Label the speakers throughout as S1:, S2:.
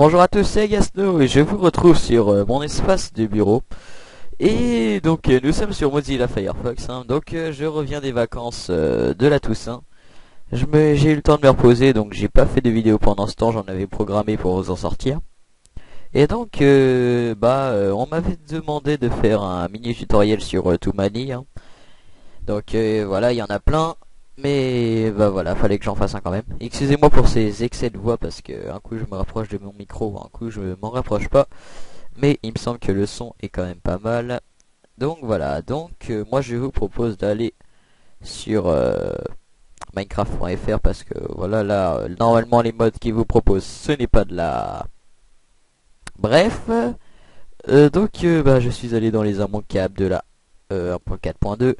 S1: Bonjour à tous, c'est Agasno et je vous retrouve sur mon espace de bureau. Et donc nous sommes sur Mozilla Firefox, hein. Donc je reviens des vacances de la Toussaint. J'ai eu le temps de me reposer, donc j'ai pas fait de vidéo pendant ce temps, j'en avais programmé pour vous en sortir. Et donc on m'avait demandé de faire un mini tutoriel sur Toumani, hein. Donc voilà, il y en a plein. Mais bah voilà, fallait que j'en fasse un quand même. Excusez-moi pour ces excès de voix parce que un coup je me rapproche de mon micro, un coup je m'en rapproche pas. Mais il me semble que le son est quand même pas mal. Donc voilà, moi je vous propose d'aller sur Minecraft.fr parce que voilà là, normalement les mods qu'ils vous proposent ce n'est pas de la... Bref, je suis allé dans les immanquables de la 1.4.2.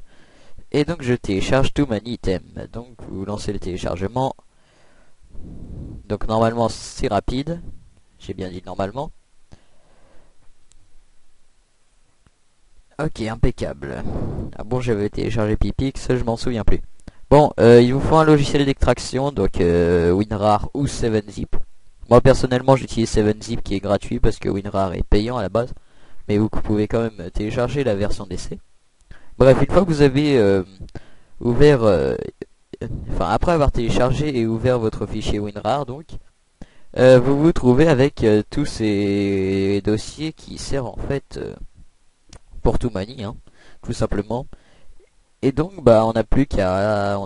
S1: Et donc je télécharge Toumani Item. Donc vous lancez le téléchargement. Donc normalement c'est rapide. J'ai bien dit normalement. Ok, impeccable. Ah bon, j'avais téléchargé Pipix, je m'en souviens plus. Bon, il vous faut un logiciel d'extraction, donc WinRAR ou 7zip. Moi personnellement j'utilise 7zip qui est gratuit parce que WinRAR est payant à la base. Mais vous pouvez quand même télécharger la version d'essai. Bref, une fois que vous avez ouvert, après avoir téléchargé et ouvert votre fichier WinRAR, donc, vous vous trouvez avec tous ces dossiers qui servent en fait pour Toumani, hein, tout simplement. Et donc, bah, on n'a plus qu'à.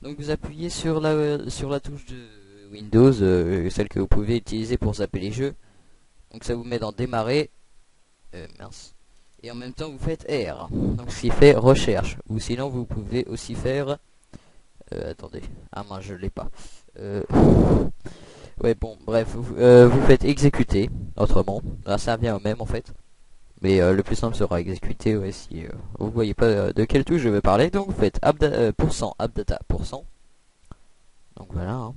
S1: Donc, vous appuyez sur la touche de Windows, celle que vous pouvez utiliser pour zapper les jeux. Donc, ça vous met dans démarrer. Mince. Et en même temps, vous faites R. Donc, ce qui fait recherche. Ou sinon, vous pouvez aussi faire... attendez. Ah, moi, je l'ai pas. Ouais, bon, bref. Vous faites exécuter. Autrement. Là, ça vient au même, en fait. Mais le plus simple sera exécuter, ouais, si vous voyez pas de quelle touche je veux parler. Donc, vous faites appdata %. Donc, voilà, hein.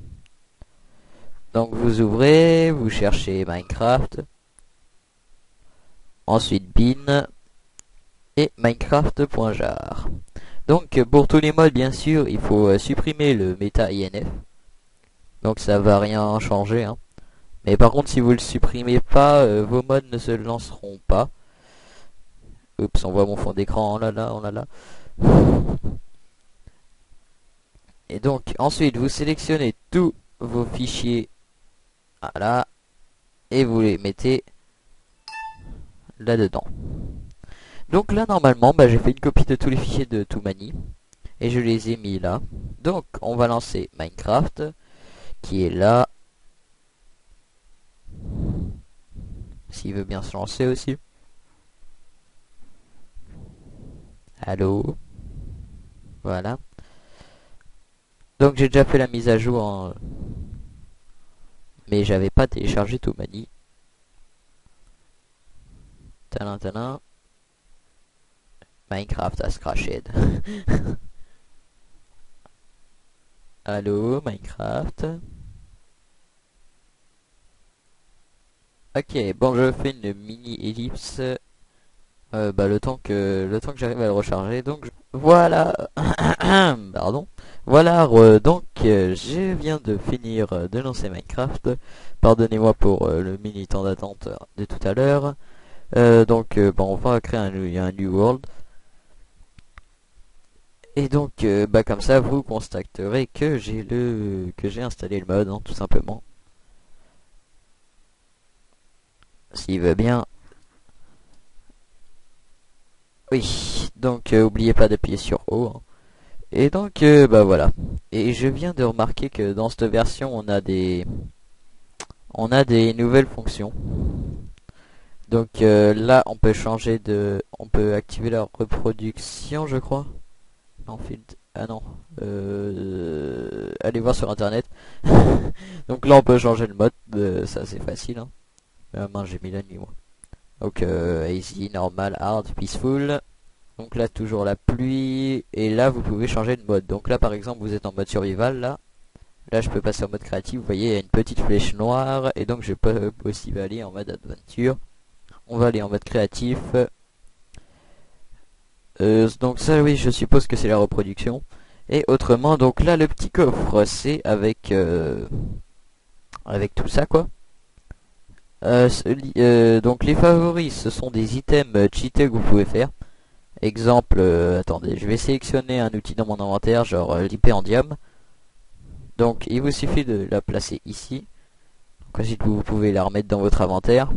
S1: Donc, vous ouvrez. Vous cherchez Minecraft. Ensuite, bin. Et Minecraft.jar. Donc pour tous les modes bien sûr il faut supprimer le meta INF. Donc ça va rien changer, hein. Mais par contre si vous le supprimez pas, vos mods ne se lanceront pas. Oups, on voit mon fond d'écran, oh là là, oh là là. Et donc ensuite vous sélectionnez tous vos fichiers, voilà, et vous les mettez là-dedans. Donc là normalement j'ai fait une copie de tous les fichiers de Toumani et je les ai mis là. Donc on va lancer Minecraft qui est là. S'il veut bien se lancer aussi. Allô. Voilà. Donc j'ai déjà fait la mise à jour, hein, mais j'avais pas téléchargé Toumani. Talin talin. Minecraft has crashed. Allô, Minecraft. Ok, bon, je fais une mini ellipse. Le temps que j'arrive à le recharger. Donc voilà. Pardon. Voilà. Je viens de finir de lancer Minecraft. Pardonnez-moi pour le mini temps d'attente de tout à l'heure. On va créer un new world. Et donc, comme ça, vous constaterez que j'ai installé le mode, hein, tout simplement. S'il veut bien. Oui. Donc, oubliez pas d'appuyer sur O, hein. Et donc, voilà. Et je viens de remarquer que dans cette version, on a des nouvelles fonctions. Donc là, on peut activer la reproduction, je crois. Non, ah non. Allez voir sur internet. Donc là on peut changer le mode, ça c'est facile, hein. Mince, j'ai mis la nuit moi. Donc easy, normal, hard, peaceful. Donc là toujours la pluie. Et là vous pouvez changer de mode. Donc là par exemple vous êtes en mode survival là. Là je peux passer en mode créatif, vous voyez il y a une petite flèche noire. Et donc je peux aussi aller en mode adventure. On va aller en mode créatif. Donc ça oui je suppose que c'est la reproduction. Et autrement donc là le petit coffre c'est avec tout ça quoi. Donc les favoris, ce sont des items cheatés que vous pouvez faire. Exemple, attendez, je vais sélectionner un outil dans mon inventaire, genre l'hypendium. Donc il vous suffit de la placer ici. Donc, ensuite vous pouvez la remettre dans votre inventaire.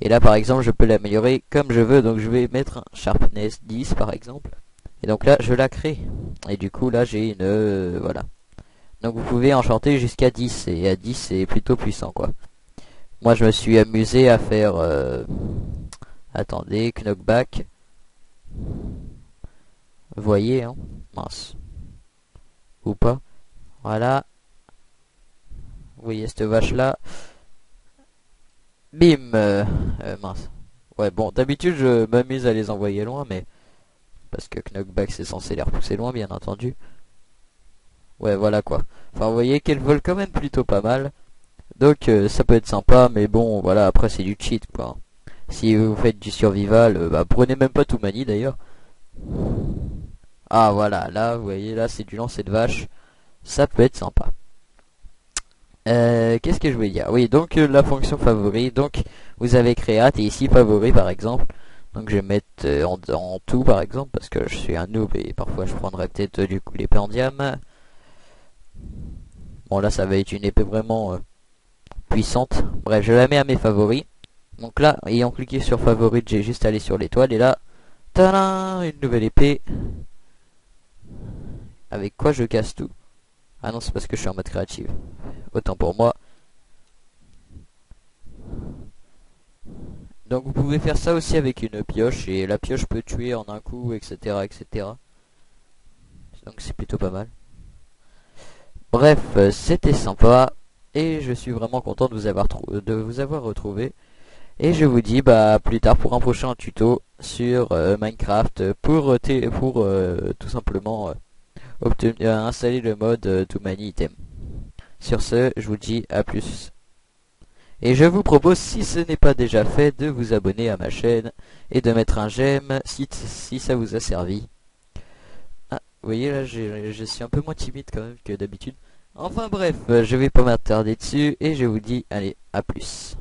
S1: Et là par exemple je peux l'améliorer comme je veux. Donc je vais mettre un sharpness 10 par exemple. Et donc là je la crée. Et du coup là j'ai une... voilà. Donc vous pouvez enchanter jusqu'à 10. Et à 10 c'est plutôt puissant quoi. Moi je me suis amusé à faire... attendez, knockback. Vous voyez hein. Mince. Ou pas. Voilà. Vous voyez cette vache là. Bim mince. Ouais bon d'habitude je m'amuse à les envoyer loin mais... Parce que knockback c'est censé les repousser loin bien entendu. Ouais voilà quoi. Enfin vous voyez qu'elles volent quand même plutôt pas mal. Donc ça peut être sympa mais bon voilà après c'est du cheat quoi. Si vous faites du survival, bah prenez même pas tout mani d'ailleurs. Ah voilà là vous voyez là c'est du lancer de vache. Ça peut être sympa. Qu'est-ce que je voulais dire? Oui, donc la fonction favori. Donc vous avez créate et ici favori par exemple. Donc je vais mettre en tout par exemple parce que je suis un noob et parfois je prendrais peut-être du coup l'épée en diamant. Bon là ça va être une épée vraiment puissante. Bref, je la mets à mes favoris. Donc là, ayant cliqué sur favori, j'ai juste allé sur l'étoile et là, tadam, une nouvelle épée. Avec quoi je casse tout. Ah non, c'est parce que je suis en mode créative. Autant pour moi. Donc vous pouvez faire ça aussi avec une pioche et la pioche peut tuer en un coup, etc., etc. Donc c'est plutôt pas mal. Bref, c'était sympa et je suis vraiment content de vous avoir retrouvé. Et je vous dis bah plus tard pour un prochain tuto sur Minecraft pour tout simplement installer le mode Too Many Item. Sur ce, je vous dis à plus. Et je vous propose, si ce n'est pas déjà fait, de vous abonner à ma chaîne et de mettre un j'aime si ça vous a servi. Ah, vous voyez là, je suis un peu moins timide quand même que d'habitude. Enfin bref, je vais pas m'attarder dessus et je vous dis, allez, à plus.